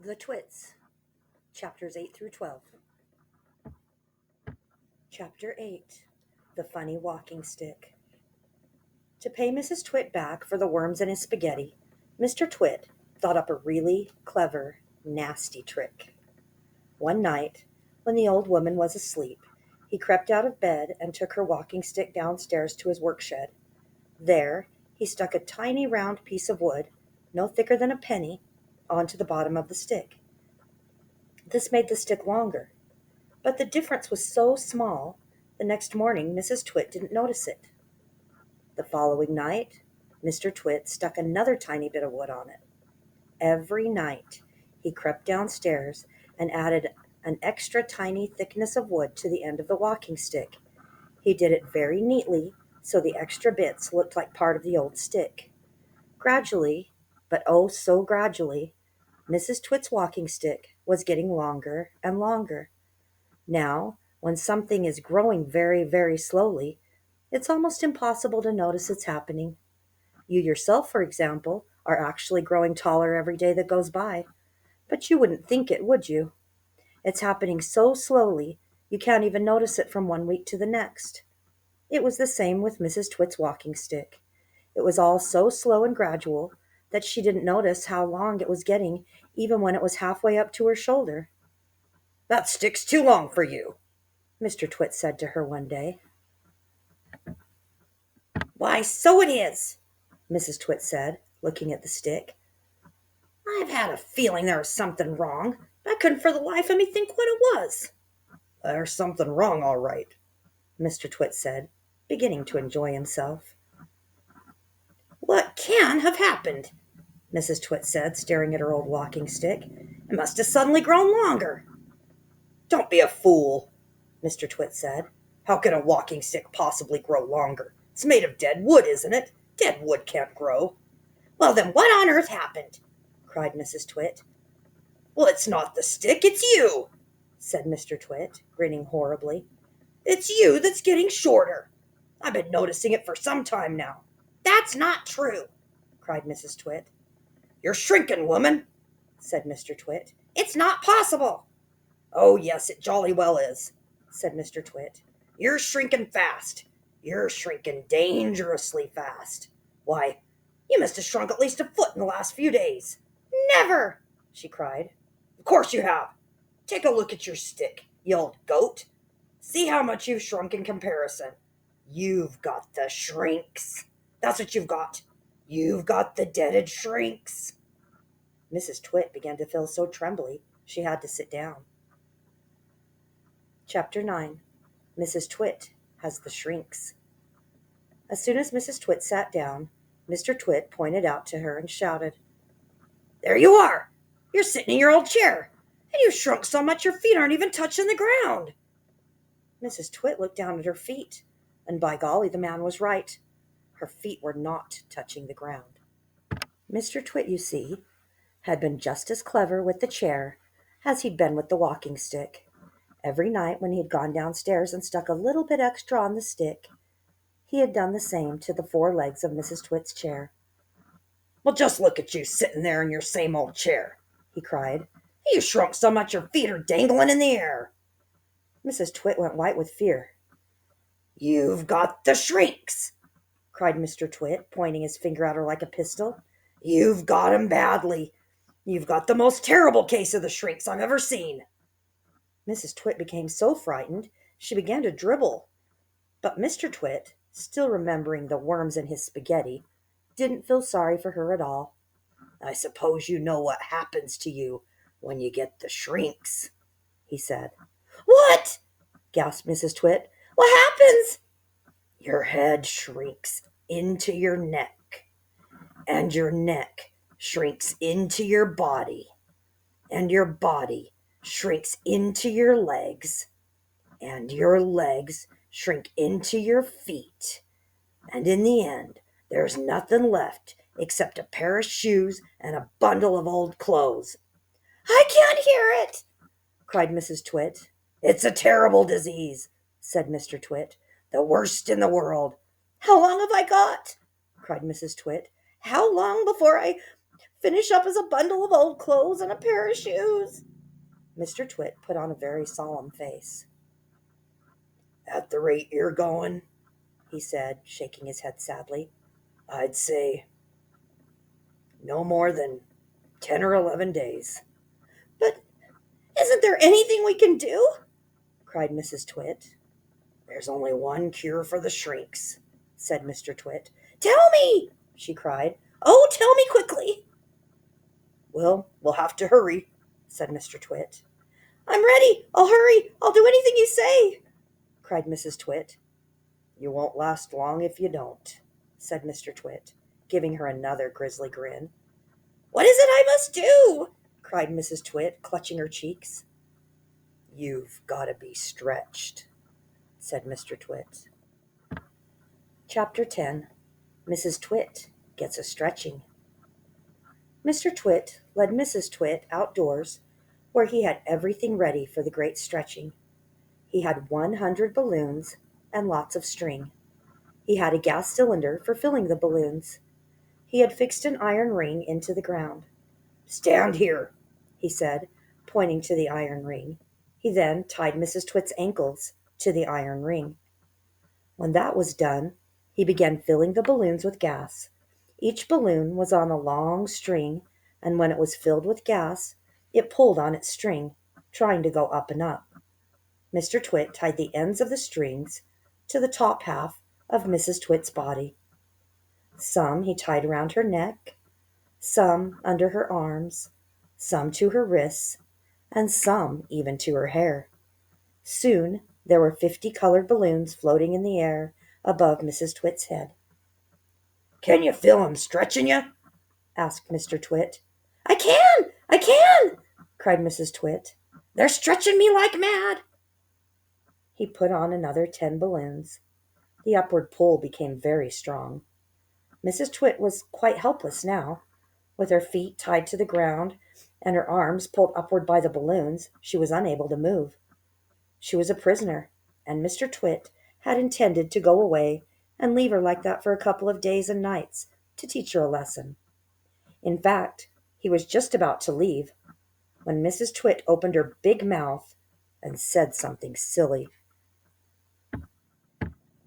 The Twits, chapters 8 through 12. Chapter 8. The Funny Walking Stick. To pay Mrs. Twit back for the worms in his spaghetti, Mr. Twit thought up a really clever, nasty trick. One night, when the old woman was asleep, he crept out of bed and took her walking stick downstairs to his work shed. There, he stuck a tiny round piece of wood, no thicker than a penny, onto the bottom of the stick. This made the stick longer. But the difference was so small, the next morning Mrs. Twit didn't notice it. The following night, Mr. Twit stuck another tiny bit of wood on it. Every night, he crept downstairs and added an extra tiny thickness of wood to the end of the walking stick. He did it very neatly, so the extra bits looked like part of the old stick. Gradually, but oh so gradually, Mrs. Twit's walking stick was getting longer and longer. Now, when something is growing very, very slowly, it's almost impossible to notice it's happening. You yourself, for example, are actually growing taller every day that goes by. But you wouldn't think it, would you? It's happening so slowly, you can't even notice it from one week to the next. It was the same with Mrs. Twit's walking stick. It was all so slow and gradual that she didn't notice how long it was getting, even when it was halfway up to her shoulder. "That stick's too long for you," Mr. Twit said to her one day. "Why, so it is," Mrs. Twit said, looking at the stick. "I've had a feeling there was something wrong, but I couldn't for the life of me think what it was." "There's something wrong, all right," Mr. Twit said, beginning to enjoy himself. "What can have happened?" Mrs. Twit said, staring at her old walking stick. "It must have suddenly grown longer." "Don't be a fool," Mr. Twit said. "How can a walking stick possibly grow longer? It's made of dead wood, isn't it? Dead wood can't grow." "Well, then what on earth happened?" cried Mrs. Twit. "Well, it's not the stick, it's you," said Mr. Twit, grinning horribly. "It's you that's getting shorter. I've been noticing it for some time now." "That's not true," cried Mrs. Twit. "You're shrinking, woman," said Mr. Twit. "It's not possible." "Oh, yes, it jolly well is," said Mr. Twit. "You're shrinking fast. You're shrinking dangerously fast. Why, you must have shrunk at least a foot in the last few days." "Never!" she cried. "Of course you have. Take a look at your stick, you old goat. See how much you've shrunk in comparison. You've got the shrinks. That's what you've got. You've got the deaded shrinks." Mrs. Twit began to feel so trembly she had to sit down. Chapter 9. Mrs. Twit has the shrinks. As soon as Mrs. Twit sat down, Mr. Twit pointed out to her and shouted, "There you are! You're sitting in your old chair, and you've shrunk so much your feet aren't even touching the ground." Mrs. Twit looked down at her feet, and by golly, the man was right. Her feet were not touching the ground. Mr. Twit, you see, had been just as clever with the chair as he'd been with the walking stick. Every night when he had gone downstairs and stuck a little bit extra on the stick, he had done the same to the four legs of Mrs. Twit's chair. "Well, just look at you sitting there in your same old chair," he cried. "You shrunk so much your feet are dangling in the air." Mrs. Twit went white with fear. "You've got the shrinks," cried Mr. Twit, pointing his finger at her like a pistol. "You've got 'em badly. You've got the most terrible case of the shrinks I've ever seen." Mrs. Twit became so frightened she began to dribble. But Mr. Twit, still remembering the worms in his spaghetti, didn't feel sorry for her at all. "I suppose you know what happens to you when you get the shrinks," he said. "What?" gasped Mrs. Twit. "What happens?" "Your head shrinks into your neck, and your neck shrinks into your body, and your body shrinks into your legs, and your legs shrink into your feet, and in the end, there's nothing left except a pair of shoes and a bundle of old clothes." "I can't hear it!" cried Mrs. Twit. "It's a terrible disease," said Mr. Twit. "The worst in the world." "How long have I got?" cried Mrs. Twit. "How long before I finish up as a bundle of old clothes and a pair of shoes. Mr. Twit put on a very solemn face. At the rate you're going, he said, shaking his head sadly, I'd say no more than 10 or 11 days. But isn't there anything we can do? Cried Mrs. Twit. There's only one cure for the shrinks, said Mr. Twit. Tell me, she cried. Oh, tell me quickly. Well, we'll have to hurry, said Mr. Twit. I'm ready. I'll hurry. I'll do anything you say, cried Mrs. Twit. You won't last long if you don't, said Mr. Twit, giving her another grisly grin. What is it I must do? Cried Mrs. Twit, clutching her cheeks. You've got to be stretched, said Mr. Twit. Chapter 10. Mrs. Twit Gets a Stretching. Mr. Twit led Mrs. Twit outdoors, where he had everything ready for the great stretching. He had 100 balloons and lots of string. He had a gas cylinder for filling the balloons. He had fixed an iron ring into the ground. Stand here, he said, pointing to the iron ring. He then tied Mrs. Twit's ankles to the iron ring. When that was done, he began filling the balloons with gas. Each balloon was on a long string, and when it was filled with gas, it pulled on its string, trying to go up and up. Mr. Twit tied the ends of the strings to the top half of Mrs. Twit's body. Some he tied around her neck, some under her arms, some to her wrists, and some even to her hair. Soon there were 50 colored balloons floating in the air above Mrs. Twit's head. Can you feel 'em stretching you? Asked Mr. Twit. I can, cried Mrs. Twit. They're stretching me like mad. He put on another 10 balloons. The upward pull became very strong. Mrs. Twit was quite helpless now. With her feet tied to the ground and her arms pulled upward by the balloons, she was unable to move. She was a prisoner, and Mr. Twit had intended to go away and leave her like that for a couple of days and nights to teach her a lesson. In fact, he was just about to leave when Mrs. Twit opened her big mouth and said something silly.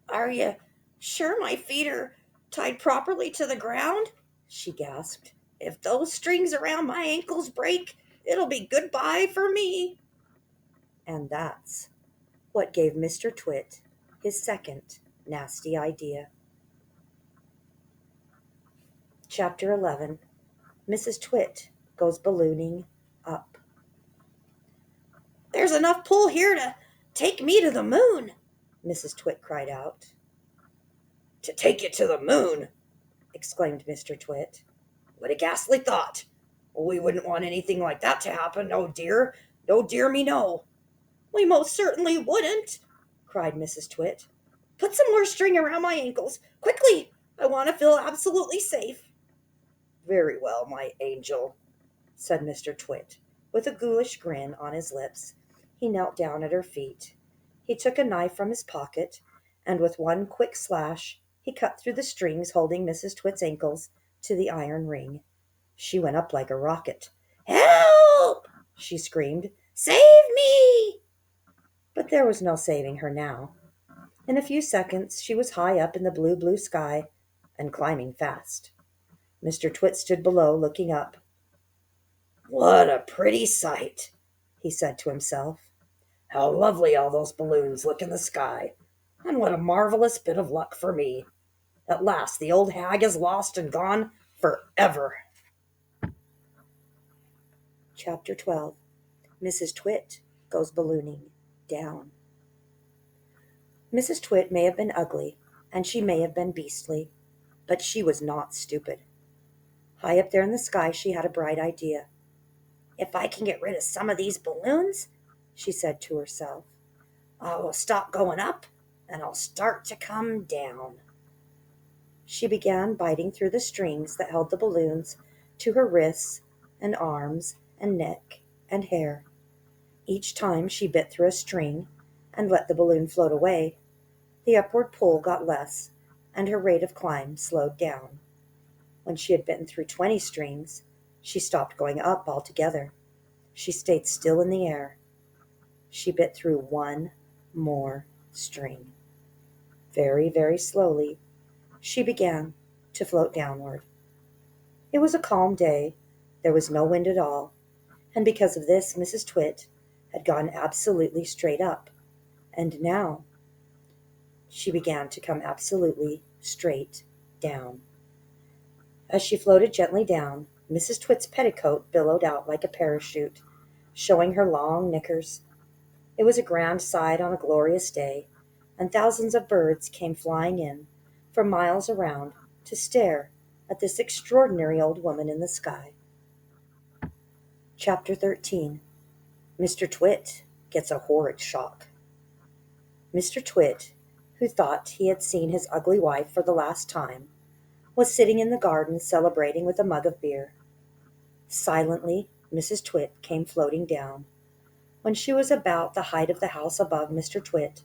Are you sure my feet are tied properly to the ground? She gasped. If those strings around my ankles break, it'll be goodbye for me. And that's what gave Mr. Twit his second nasty idea. Chapter 11. Mrs. Twit Goes Ballooning Up. There's enough pull here to take me to the moon, Mrs. Twit cried out. To take you to the moon, exclaimed Mr. Twit. What a ghastly thought. We wouldn't want anything like that to happen, oh dear. No, dear me, no. We most certainly wouldn't, cried Mrs. Twit. Put some more string around my ankles. Quickly! I want to feel absolutely safe. Very well, my angel, said Mr. Twit, with a ghoulish grin on his lips. He knelt down at her feet. He took a knife from his pocket, and with one quick slash, he cut through the strings holding Mrs. Twit's ankles to the iron ring. She went up like a rocket. Help! She screamed. Save me! But there was no saving her now. In a few seconds she was high up in the blue, blue sky and climbing fast. Mr. Twit stood below, looking up. What a pretty sight, he said to himself. How lovely all those balloons look in the sky, and what a marvelous bit of luck for me. At last the old hag is lost and gone forever. Chapter 12. Mrs. Twit Goes Ballooning Down. Mrs. Twit may have been ugly, and she may have been beastly, but she was not stupid. High up there in the sky she had a bright idea. If I can get rid of some of these balloons, she said to herself, I will stop going up, and I'll start to come down. She began biting through the strings that held the balloons to her wrists and arms and neck and hair. Each time she bit through a string and let the balloon float away, the upward pull got less and her rate of climb slowed down. When she had bitten through 20 strings, She stopped going up altogether. She stayed still in the air. She bit through one more string. Very, very slowly, she began to float downward. It was a calm day. There was no wind at all, and because of this Mrs. Twit had gone absolutely straight up, and now she began to come absolutely straight down. As she floated gently down, Mrs. Twit's petticoat billowed out like a parachute, showing her long knickers. It was a grand sight on a glorious day, and thousands of birds came flying in for miles around to stare at this extraordinary old woman in the sky. Chapter 13. Mr. Twit Gets a Horrid Shock. Mr. Twit, who thought he had seen his ugly wife for the last time, was sitting in the garden celebrating with a mug of beer. Silently, Mrs. Twit came floating down. When she was about the height of the house above Mr. Twit,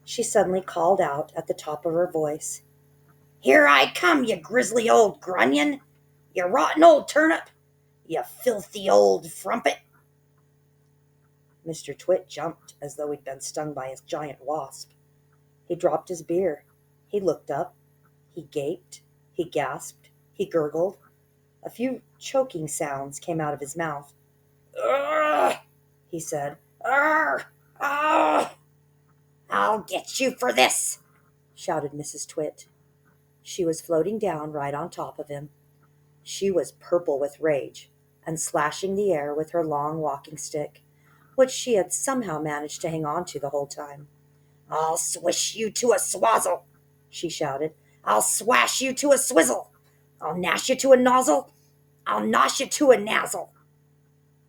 she suddenly called out at the top of her voice, "Here I come, you grizzly old grunion! You rotten old turnip! You filthy old frumpet!" Mr. Twit jumped as though he'd been stung by a giant wasp. He dropped his beer. He looked up. He gaped. He gasped. He gurgled. A few choking sounds came out of his mouth. "Ugh!" he said. "Ugh! Ugh! I'll get you for this!" shouted Mrs. Twit. She was floating down right on top of him. She was purple with rage and slashing the air with her long walking stick, which she had somehow managed to hang on to the whole time. "I'll swish you to a swazzle!" she shouted. "I'll swash you to a swizzle! I'll gnash you to a nozzle! I'll nosh you to a nazzle!"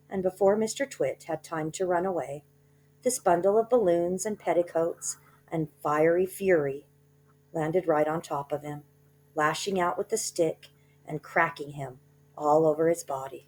And before Mr. Twit had time to run away, this bundle of balloons and petticoats and fiery fury landed right on top of him, lashing out with the stick and cracking him all over his body.